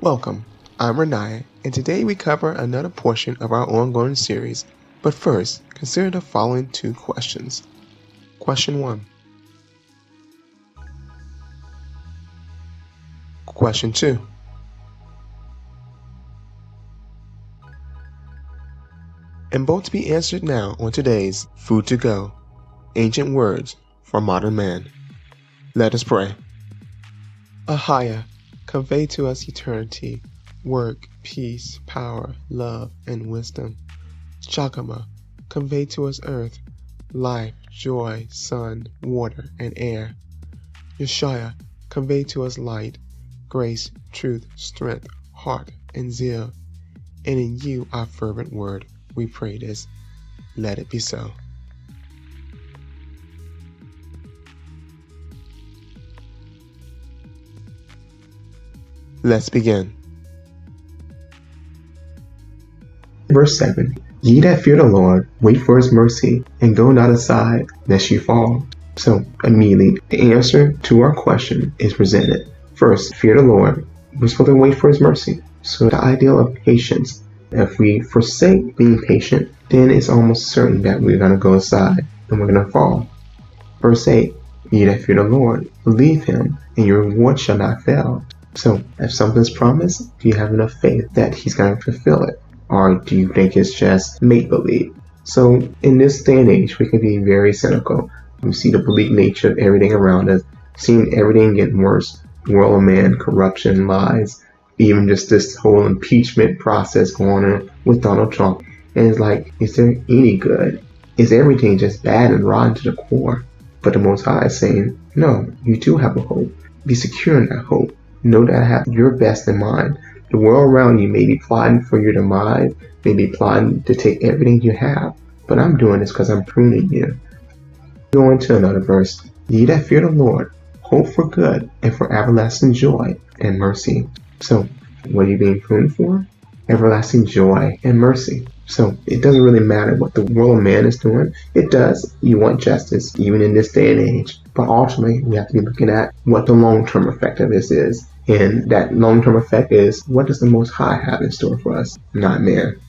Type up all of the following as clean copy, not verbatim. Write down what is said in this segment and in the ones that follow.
Welcome, I'm Renaya, and today we cover another portion of our ongoing series. But first, consider the following two questions. Question 1. Question 2. And both to be answered now on today's Food to Go, Ancient Words for Modern Man. Let us pray. Ahaya, convey to us eternity, work, peace, power, love, and wisdom. Chakama, convey to us earth, life, joy, sun, water, and air. Yeshaya, convey to us light, grace, truth, strength, heart, and zeal. And in you, our fervent word, we pray this. Let it be so. Let's begin. Verse 7. Ye that fear the Lord, wait for his mercy, and go not aside, lest ye fall. So, immediately, the answer to our question is presented. First, fear the Lord. We're supposed to wait for his mercy. So, the ideal of patience. If we forsake being patient, then it's almost certain that we're going to go aside and we're going to fall. Verse 8. Ye that fear the Lord, believe him, and your reward shall not fail. So, if something's promised, do you have enough faith that he's going to fulfill it? Or do you think it's just make-believe? So, in this day and age, we can be very cynical. We see the bleak nature of everything around us, seeing everything get worse. The world of man, corruption, lies, even just this whole impeachment process going on with Donald Trump. And it's like, is there any good? Is everything just bad and rotten to the core? But the Most High is saying, no, you do have a hope. Be secure in that hope. Know that I have your best in mind. The world around you may be plotting for your demise, may be plotting to take everything you have, but I'm doing this because I'm pruning you. Going to another verse. Ye that fear the Lord, hope for good and for everlasting joy and mercy. So, what are you being pruned for? Everlasting joy and mercy. So, it doesn't really matter what the world of man is doing. It does. You want justice, even in this day and age. But ultimately, we have to be looking at what the long-term effect of this is. And that long-term effect is, what does the Most High have in store for us? Not man.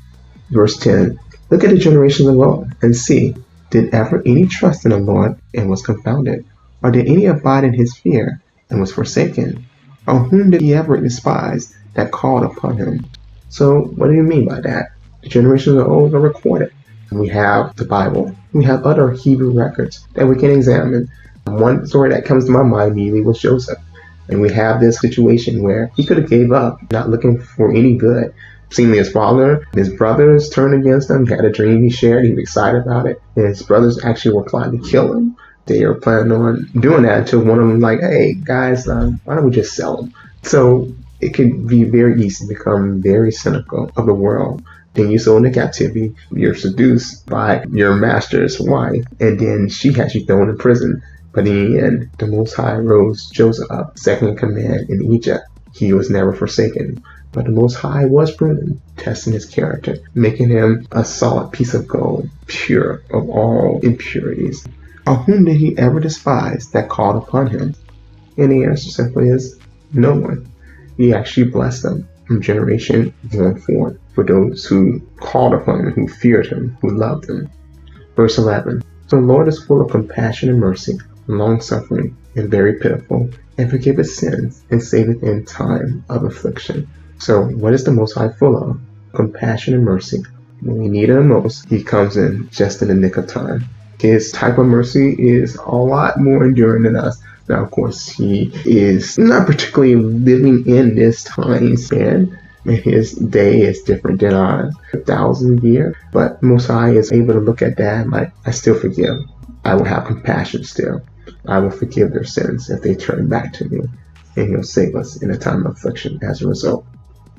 Verse 10. Look at the generations of old and see, did ever any trust in the Lord and was confounded? Or did any abide in his fear and was forsaken? Or whom did he ever despise that called upon him? So, what do you mean by that? The generations of old are recorded. We have the Bible. We have other Hebrew records that we can examine. One story that comes to my mind immediately was Joseph. And we have this situation where he could have gave up, not looking for any good. Seemingly his father and his brothers turned against him. He had a dream he shared. He was excited about it. And his brothers actually were planning to kill him. They were planning on doing that until one of them was like, hey, guys, why don't we just sell him? So it could be very easy to become very cynical of the world. Then you sold into captivity. You're seduced by your master's wife. And then she has you thrown in prison. But in the end, the Most High rose Joseph up, second in command in Egypt. He was never forsaken. But the Most High was pruning, testing his character, making him a solid piece of gold, pure of all impurities. Or whom did he ever despise that called upon him? And the answer simply is, no one. He actually blessed them from generation going forward for those who called upon him, who feared him, who loved him. Verse 11. So the Lord is full of compassion and mercy, long-suffering, and very pitiful, and forgiveth sins, and saveth in time of affliction. So, what is the Most High full of? Compassion and mercy. When we need it the most, he comes in just in the nick of time. His type of mercy is a lot more enduring than us. Now, of course, he is not particularly living in this time span, and his day is different than ours, 1,000 years. But Most High is able to look at that and like, I still forgive. I will have compassion still. I will forgive their sins if they turn back to me, and he'll save us in a time of affliction as a result.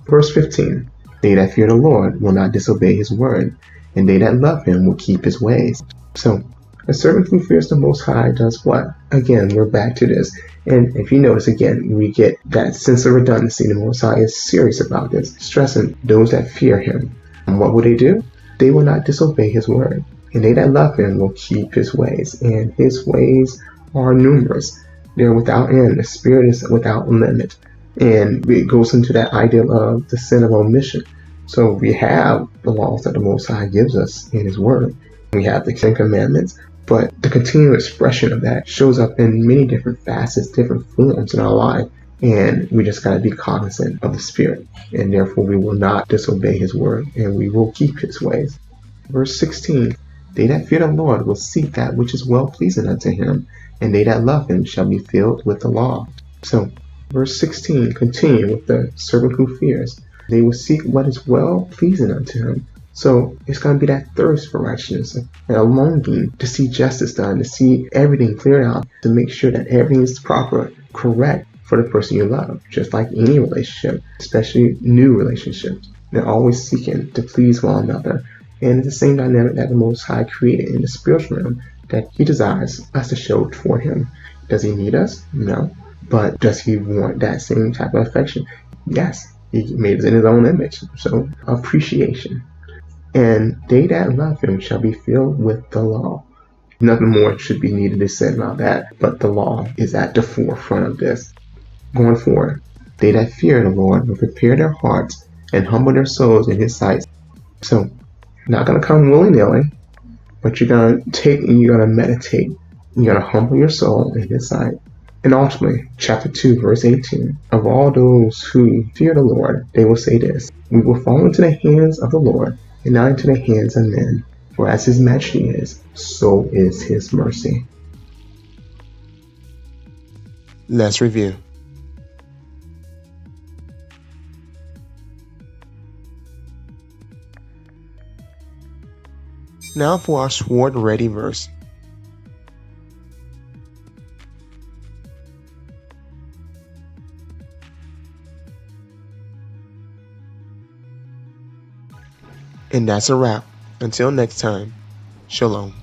Verse 15. They that fear the Lord will not disobey his word, and they that love him will keep his ways. So, a servant who fears the Most High does what? Again, we're back to this. And if you notice again, we get that sense of redundancy. The Most High is serious about this, stressing those that fear him. And what will they do? They will not disobey his word. And they that love him will keep his ways. And his ways are numerous. They're without end. The spirit is without limit. And it goes into that ideal of the sin of omission. So we have the laws that the Most High gives us in His Word. We have the Ten Commandments, but the continual expression of that shows up in many different facets, different forms in our life. And we just got to be cognizant of the Spirit. And therefore, we will not disobey His Word, and we will keep His ways. Verse 16, they that fear the Lord will seek that which is well pleasing unto Him, and they that love Him shall be filled with the law. So, verse 16, continue with the servant who fears. They will seek what is well pleasing unto Him. So it's going to be that thirst for righteousness and a longing to see justice done, to see everything cleared out, to make sure that everything is proper, correct for the person you love. Just like any relationship, especially new relationships, they're always seeking to please one another. And it's the same dynamic that the Most High created in the spiritual realm that He desires us to show toward Him. Does He need us? No. But does He want that same type of affection? Yes. He made us in His own image. So appreciation. And they that love Him shall be filled with the law. Nothing more should be needed to say about that, but the law is at the forefront of this. Going forward, they that fear the Lord will prepare their hearts and humble their souls in His sight. So, not going to come willy-nilly, but you're going to take and you're going to meditate. You're going to humble your soul in His sight. And ultimately, chapter 2, verse 18, of all those who fear the Lord, they will say this, we will fall into the hands of the Lord and not into the hands of men. For as His majesty is, so is His mercy. Let's review. Now for our sword-ready verse. And that's a wrap. Until next time, Shalom.